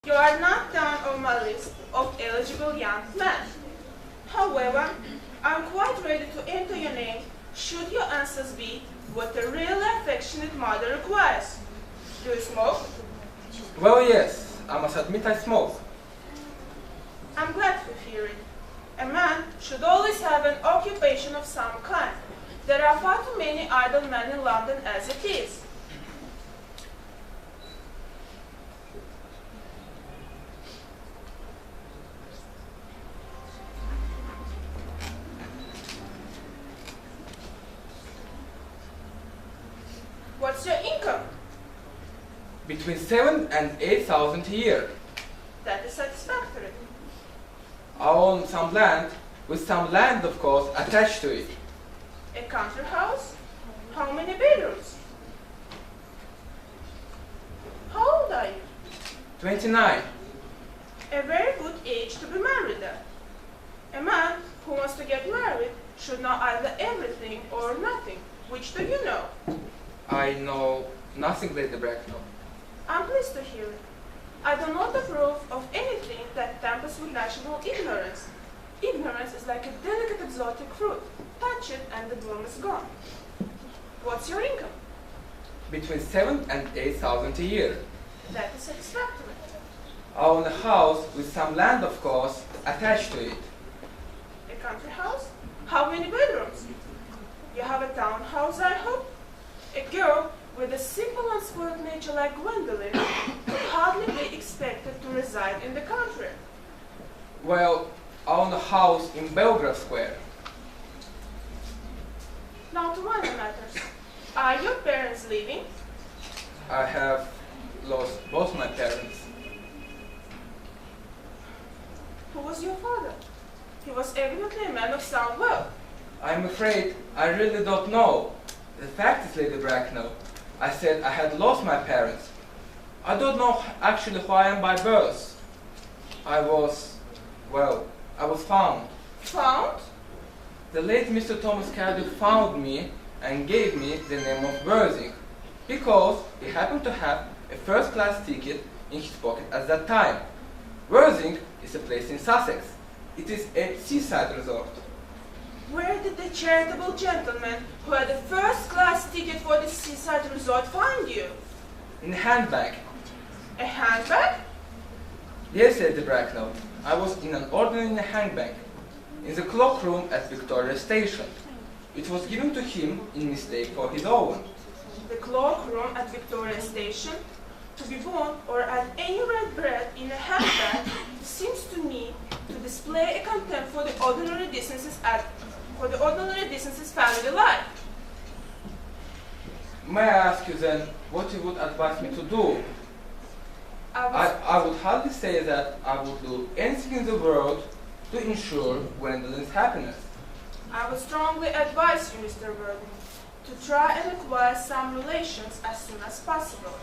You are not down on my list of eligible young men. However, I'm quite ready to enter your name should your answers be what a really affectionate mother requires. Do you smoke? Well, yes, I must admit I smoke. I'm glad to hear it. A man should always have an occupation of some kind. There are far too many idle men in London as it is. What's your income? Between 7 and 8,000 a year. That is satisfactory. I own some land, with some land, of course, attached to it. A country house? How many bedrooms? How old are you? 29. A very good age to be married at. A man who wants to get married should know either everything or nothing. Which do you know? I know nothing, Lady Bracknell. I'm pleased to hear it. I do not approve of anything that tampers with national ignorance. Ignorance is like a delicate exotic fruit. Touch it and the bloom is gone. What's your income? Between 7 and 8,000 a year. That is satisfactory. I own a house with some land, of course, attached to it. A country house? How many bedrooms? You have a townhouse, I hope? A girl with a simple and spoiled nature like Gwendolen could hardly be expected to reside in the country. Well, I own a house in Belgrave Square. Now to minor matters. Are your parents living? I have lost both my parents. Who was your father? He was evidently a man of sound wealth. I'm afraid I really don't know. The fact is, Lady Bracknell, I said I had lost my parents. I don't know actually who I am by birth. I was found. Found? The late Mr. Thomas Cardew found me and gave me the name of Worthing, because he happened to have a first-class ticket in his pocket at that time. Worthing is a place in Sussex. It is a seaside resort. Where did the charitable gentleman who had a first-class ticket for the seaside resort find you? In a handbag. A handbag? Yes, Lady Bracknell. I was in an ordinary handbag, in the cloak room at Victoria Station. It was given to him in mistake for his own. The cloak room at Victoria Station? To be born or at any rate bred in a handbag seems to me to display a contempt for the ordinary decencies family life. May I ask you then what you would advise me to do? I would hardly say that I would do anything in the world to ensure Gwendolyn's happiness. I would strongly advise you, Mr. Worthing, to try and acquire some relations as soon as possible,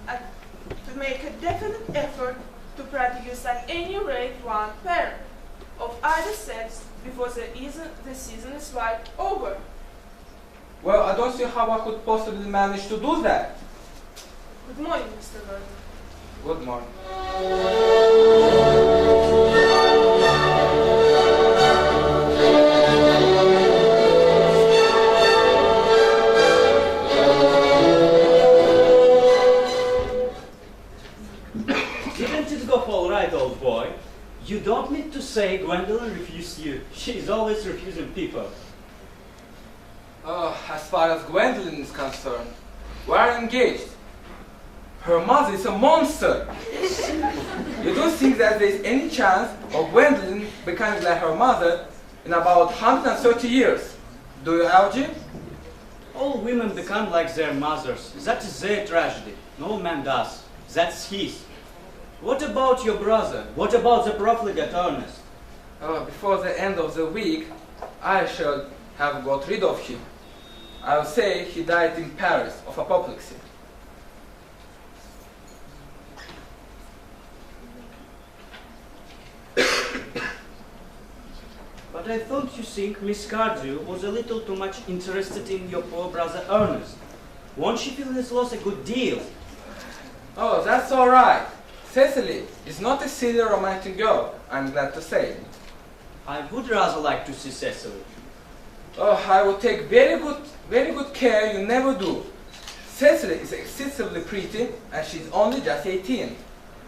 and to make a definite effort to produce at any rate one parent of either sex before the season is quite over. Well, I don't see how I could possibly manage to do that. Good morning, Mr. Worthing. Good morning. Didn't it go all right, old boy? You don't need to say Gwendolyn refused you. She's always refusing people. As far as Gwendolyn is concerned, we are engaged. Her mother is a monster. You don't think that there is any chance of Gwendolyn becoming like her mother in about 130 years, do you, Algy? All women become like their mothers. That is their tragedy. No man does. That's his. What about your brother? What about the profligate Earnest? Before the end of the week, I shall have got rid of him. I'll say he died in Paris of apoplexy. But I thought you think Miss Cardew was a little too much interested in your poor brother Earnest. Won't she feel his loss a good deal? Oh, that's all right. Cecily is not a silly romantic girl, I'm glad to say. I would rather like to see Cecily. Oh, I will take very good care you never do. Cecily is excessively pretty and she's only just 18.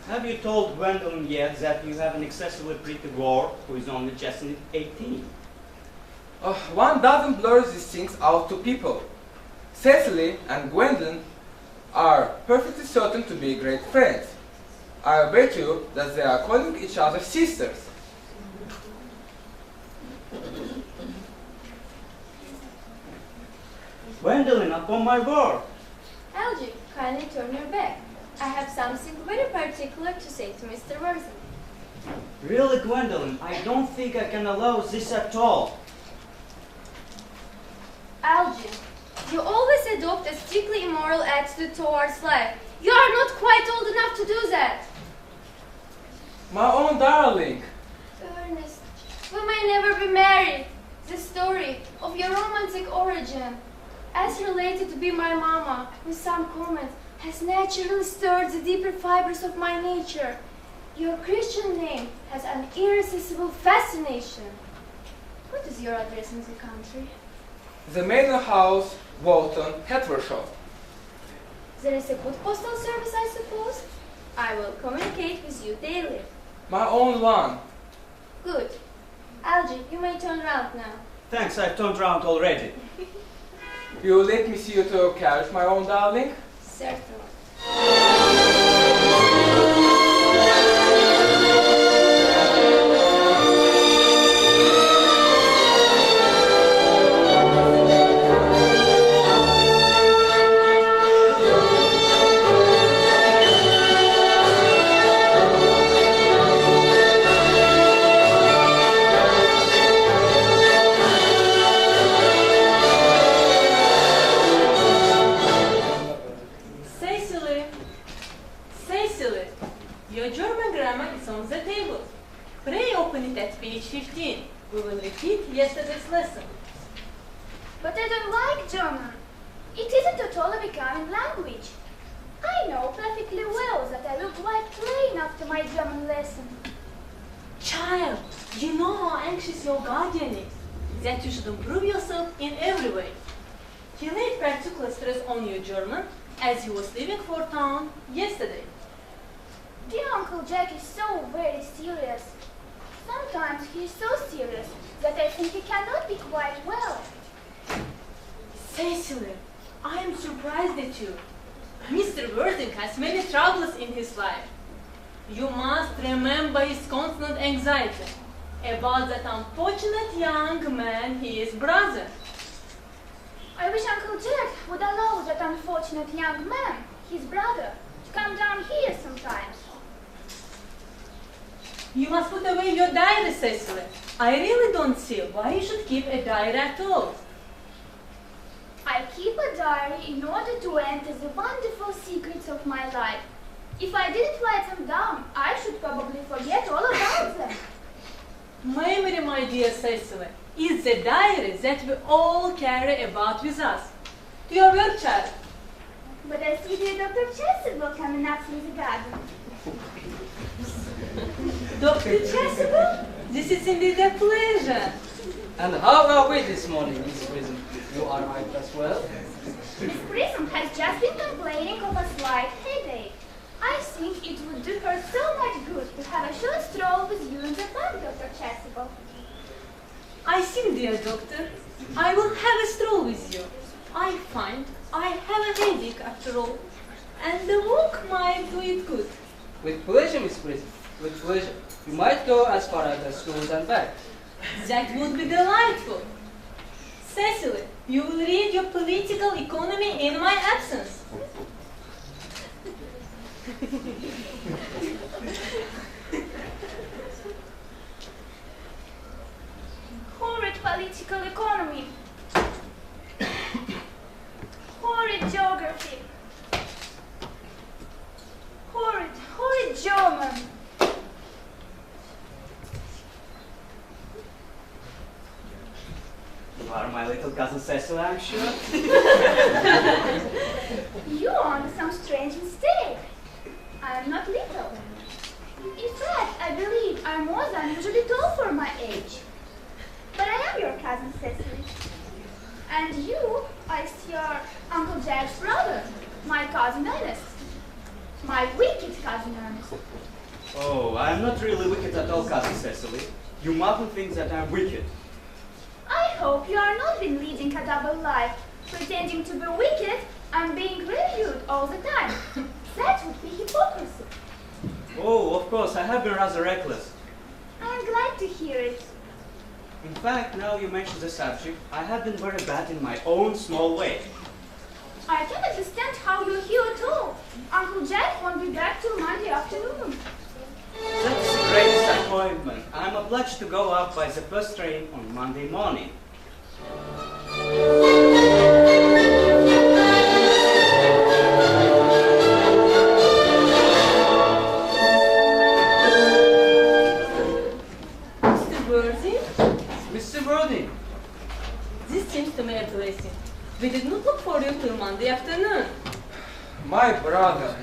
Have you told Gwendolyn yet that you have an excessively pretty whore who is only just 18? Oh, one doesn't blur these things out to people. Cecily and Gwendolyn are perfectly certain to be great friends. I bet you that they are calling each other sisters. Gwendolyn, upon my word. Algy, kindly turn your back. I have something very particular to say to Mr. Worthing. Really, Gwendolyn, I don't think I can allow this at all. Algy, you always adopt a strictly immoral attitude towards life. You are not quite old enough to do that. My own darling. Earnest, we may never be married. The story of your romantic origin, as related to be my mama, with some comments, has naturally stirred the deeper fibers of my nature. Your Christian name has an irresistible fascination. What is your address in the country? The Manor House, Walton, Hertfordshire. There is a good postal service, I suppose? I will communicate with you daily. My own one. Good. Algy, you may turn round now. Thanks, I've turned round already. You will let me see you to your carriage, my own darling? Certainly. Yesterday's lesson. But I don't like German. It isn't at all a becoming language. I know perfectly well that I look quite plain after my German lesson. Child, you know how anxious your guardian is, that you should improve yourself in every way. He laid particular stress on your German as he was leaving for town yesterday. Dear Uncle Jack is so very serious. Sometimes he is so serious that I think he cannot be quite well. Cecily, I am surprised at you. Mr. Worthing has many troubles in his life. You must remember his constant anxiety about that unfortunate young man, his brother. I wish Uncle Jack would allow that unfortunate young man, his brother, to come down here sometimes. You must put away your diary, Cecily. I really don't see why you should keep a diary at all. I keep a diary in order to enter the wonderful secrets of my life. If I didn't write them down, I should probably forget all about them. Memory, my dear Cecily, is the diary that we all carry about with us. To your work, child. But I see dear Dr. Chasuble coming up through the garden. Dr. Chasuble, this is indeed a pleasure. And how are we this morning, Miss Prism? You are right as well? Miss Prism has just been complaining of a slight headache. I think it would do her so much good to have a short stroll with you in the park, Dr. Chasuble. I think, dear doctor, I will have a stroll with you. I find I have a headache after all, and the walk might do it good. With pleasure, Miss Prism. With pleasure. You might go as far as the schools and back. That would be delightful. Cecily, you will read your political economy in my absence. Horrid political economy. Horrid geography. Horrid German. You are my little cousin Cecily, I'm sure. You are under some strange mistake. I am not little. age. But I am your cousin Cecily. And you, I see, are Uncle Jack's brother, my cousin Earnest. My wicked cousin Earnest. Oh, I'm not really wicked at all, cousin Cecily. You mustn't think that I'm wicked. I hope you are not been leading a double life, pretending to be wicked and being reviewed all the time. That would be hypocrisy. Oh, of course, I have been rather reckless. I am glad to hear it. In fact, now you mention the subject, I have been very bad in my own small way. I can't understand how you're here at all. Uncle Jack won't be back till Monday afternoon. That's a great disappointment. I'm obliged to go up by the first train on Monday morning. Mr. Worthing, Mr. Worthing, this seems to me a blessing. We did not look for you till Monday afternoon. my brother,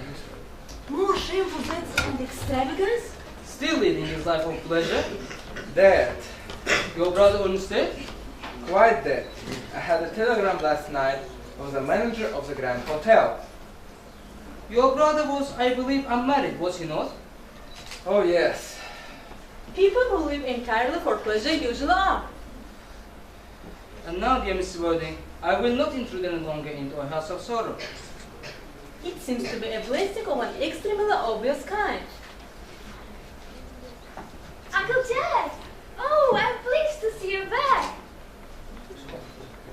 More shame for that and extravagance? Still leading his life of pleasure. dead, Your brother Earnest? quite dead. I had a telegram last night from the manager of the Grand Hotel. Your brother was, I believe, unmarried, was he not? Oh yes. People who live entirely for pleasure usually are. And now, dear Mr. Worthing, I will not intrude any longer into a house of sorrow. It seems to be a blessing of an extremely obvious kind. Uncle Jack! Oh, I'm pleased to see you back.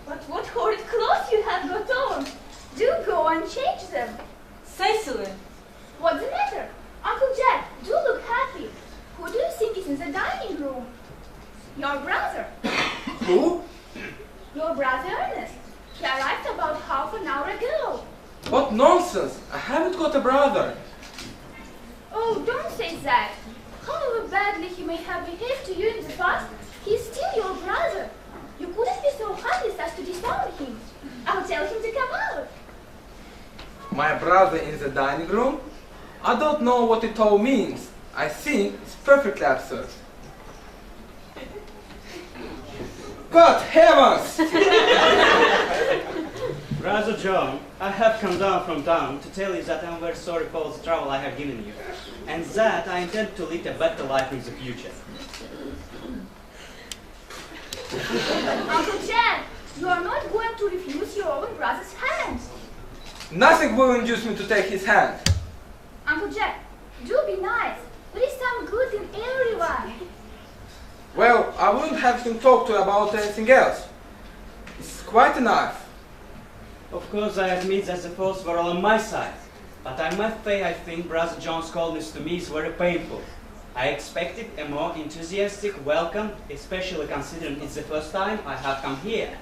But what horrid clothes you have got on. Do go and change them. Cecily, What's the matter? Uncle Jack, do look happy. Who do you think is in the dining room? Your brother. Who? Your brother Earnest. He arrived about half an hour ago. What nonsense! I haven't got a brother. Oh, don't say that. However badly he may have behaved to you in the past, he is still your brother. You couldn't be so heartless as to disown him. I'll tell him to come out. My brother in the dining room? I don't know what it all means. I think it's perfectly absurd. God heavens! Brother John, I have come down from town to tell you that I'm very sorry for all the trouble I have given you, and that I intend to lead a better life in the future. Uncle Jack, you are not going to refuse your own brother's hand. Nothing will induce me to take his hand. Uncle Jack, do be nice. There is some good in everyone. Well, I wouldn't have him talk to about anything else. It's quite enough. Of course, I admit that the faults were all on my side, but I must say I think Brother John's coldness to me is very painful. I expected a more enthusiastic welcome, especially considering it's the first time I have come here.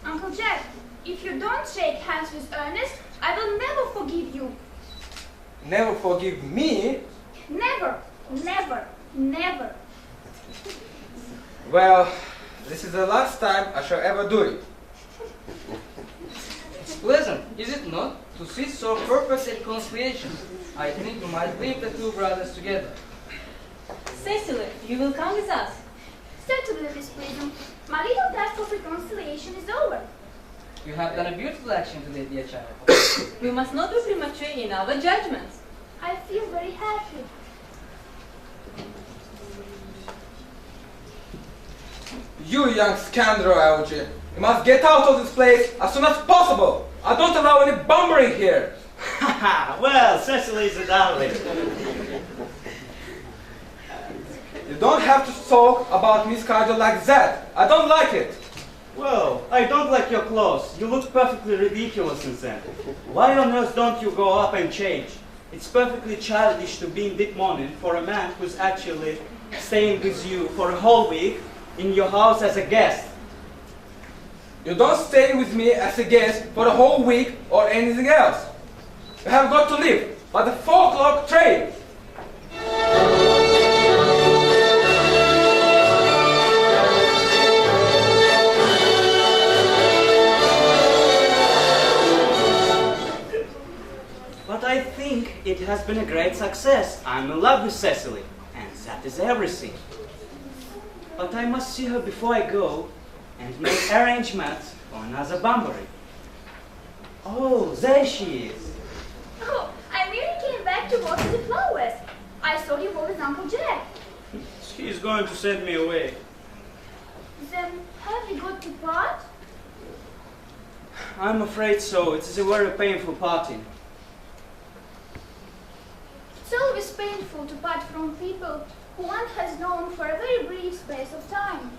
Uncle Jack, if you don't shake hands with Earnest, I will never forgive you. Never forgive me? Never, never, never. Well, this is the last time I shall ever do it. It's pleasant, is it not, to see so perfect a reconciliation? I think we might leave the two brothers together. Cecily, you will come with us. Certainly, Miss Prism. My little task of reconciliation is over. You have done a beautiful action today, dear child. We must not be premature in our judgments. I feel very happy. You young scoundrel, Algie. You must get out of this place as soon as possible. I don't allow any bumbering here. Well, Cecily is a darling. You don't have to talk about Miss Carter like that. I don't like it. Well, I don't like your clothes. You look perfectly ridiculous in them. Why on earth don't you go up and change? It's perfectly childish to be in deep mourning for a man who's actually staying with you for a whole week in your house as a guest. You don't stay with me as a guest for a whole week or anything else. You have got to leave by the 4 o'clock train. But I think it has been a great success. I'm in love with Cecily. And That is everything. But I must see her before I go and make arrangements for another Bunbury. Oh, there she is. Oh, I merely came back to water the flowers. I saw you were with Uncle Jack. She's going to send me away. Then have we got to part? I'm afraid so. It is a very painful parting. It's always painful to part from people who one has known for a very brief space of time.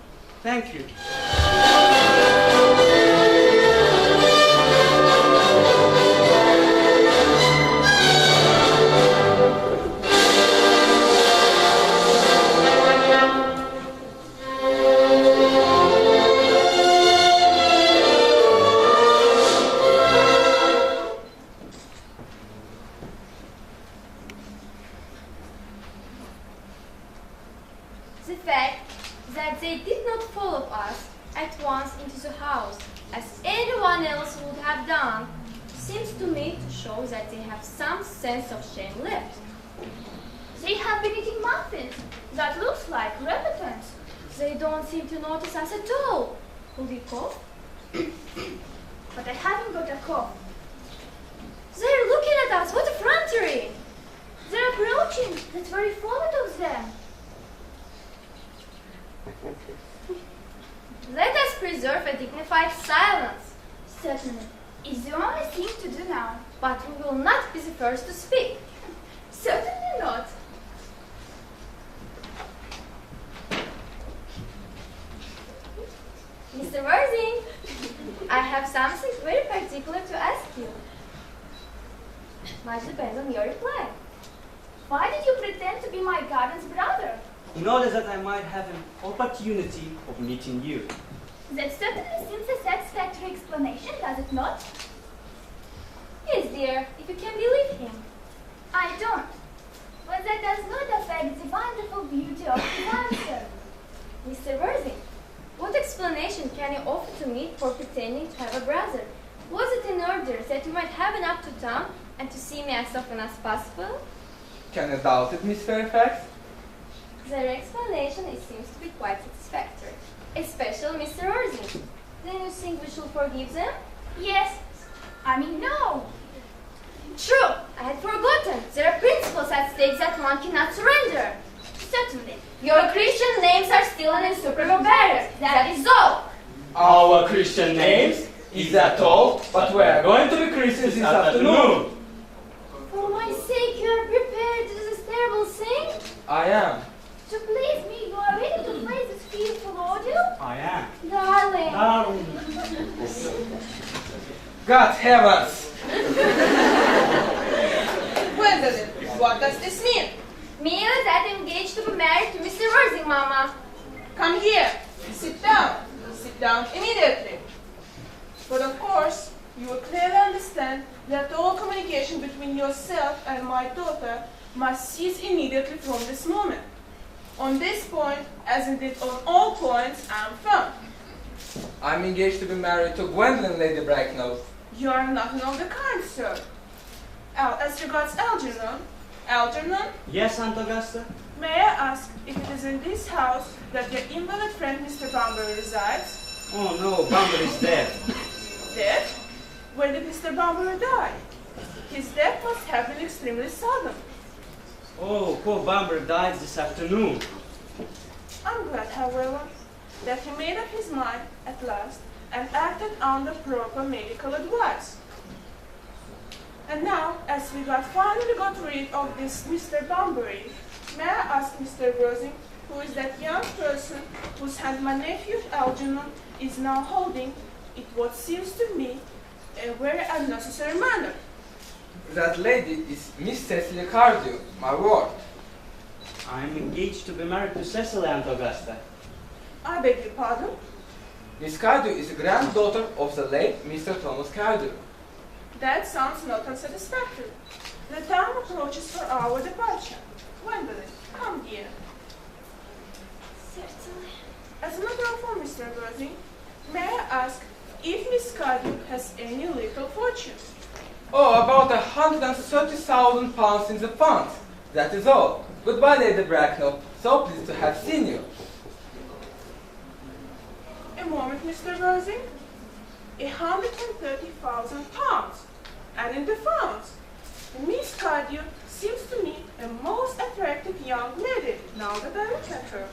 Thank you. The fact that they did not follow us at once into the house, as anyone else would have done, seems to me to show that they have some sense of shame left. They have been eating muffins. That looks like repentance. They don't seem to notice us at all. Could we cough? But I haven't got a cough. They're looking at us. What effrontery! They're approaching. That's very forward of them. Let us preserve a dignified silence. Certainly. It's the only thing to do now. But we will not be the first to speak. Certainly not. Mr. Worthing, I have something very particular to ask you. Much depends on your reply. Why did you pretend to be my garden's brother? In order that I might have an opportunity of meeting you. That certainly seems a satisfactory explanation, does it not? Yes, dear, if you can believe him. I don't. But that does not affect the wonderful beauty of his answer. Mr. Worthing, what explanation can you offer to me for pretending to have a brother? Was it in order that you might have him up to town and to see me as often as possible? Can you doubt it, Miss Fairfax? Their explanation seems to be quite satisfactory, especially Mr. Worthing. Then you think we should forgive them? Yes. I mean, no. True, I had forgotten. There are principles at stake that one cannot surrender. Certainly. Your Christian names are still an insuperable barrier. That is all. Our Christian names? Is that all? But we are going to be Christians this afternoon. For my sake, you are prepared to do this terrible thing? I am. To please me, you are ready to face this fearful ordeal? I am. Darling. God heavens! Gwendolyn, what does this mean? Me and that engaged to be married to Mr. Worthing, Mama. Come here. Sit down. Sit down immediately. But of course, you will clearly understand that all communication between yourself and my daughter must cease immediately from this moment. On this point, as indeed on all points, I am firm. I'm engaged to be married to Gwendolyn, Lady Bracknell. You are nothing of the kind, sir. As regards Algernon, Yes, Aunt Augusta? may I ask if it is in this house that your invalid friend Mr. Bunbury resides? Oh no, Bunbury is dead. Dead? When did Mr. Bunbury die? His death must have been extremely sudden. Oh, poor Bunbury died this afternoon. I'm glad, however, that he made up his mind at last and acted under proper medical advice. And now, as we finally got rid of this Mr. Bunbury, may I ask Mr. Worthing, who is that young person whose hand my nephew Algernon is now holding, in what seems to me a very unnecessary manner? That lady is Miss Cecily Cardew, my ward. I'm engaged to be married to Cecily, Aunt Augusta. I beg your pardon? Miss Cardew is the granddaughter of the late Mr. Thomas Cardew. That sounds not unsatisfactory. The time approaches for our departure. Gwendolyn, come here. Certainly. As a matter of form, Mr. Worthing, may I ask if Miss Cardew has any little fortune? Oh, about 130,000 pounds in the funds. That is all. Goodbye, Lady Bracknell. So pleased to have seen you. A moment, Mr. Worthing. 130,000 pounds. And in the funds. Miss Cardew seems to me a most attractive young lady, now that I look at her.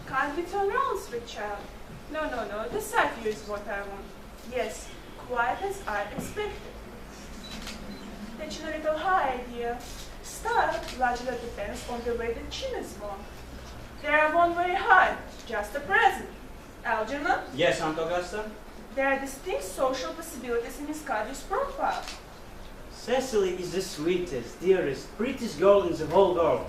Kindly turn round, sweet child. No, the side view is what I want. Yes, quite as I expected. The chin a little high, dear. Style largely depends on the way the chin is worn. There are one very high, just a present. Algernon? Yes, Aunt Augusta? There are distinct social possibilities in Miss Cardew's profile. Cecily is the sweetest, dearest, prettiest girl in the whole world.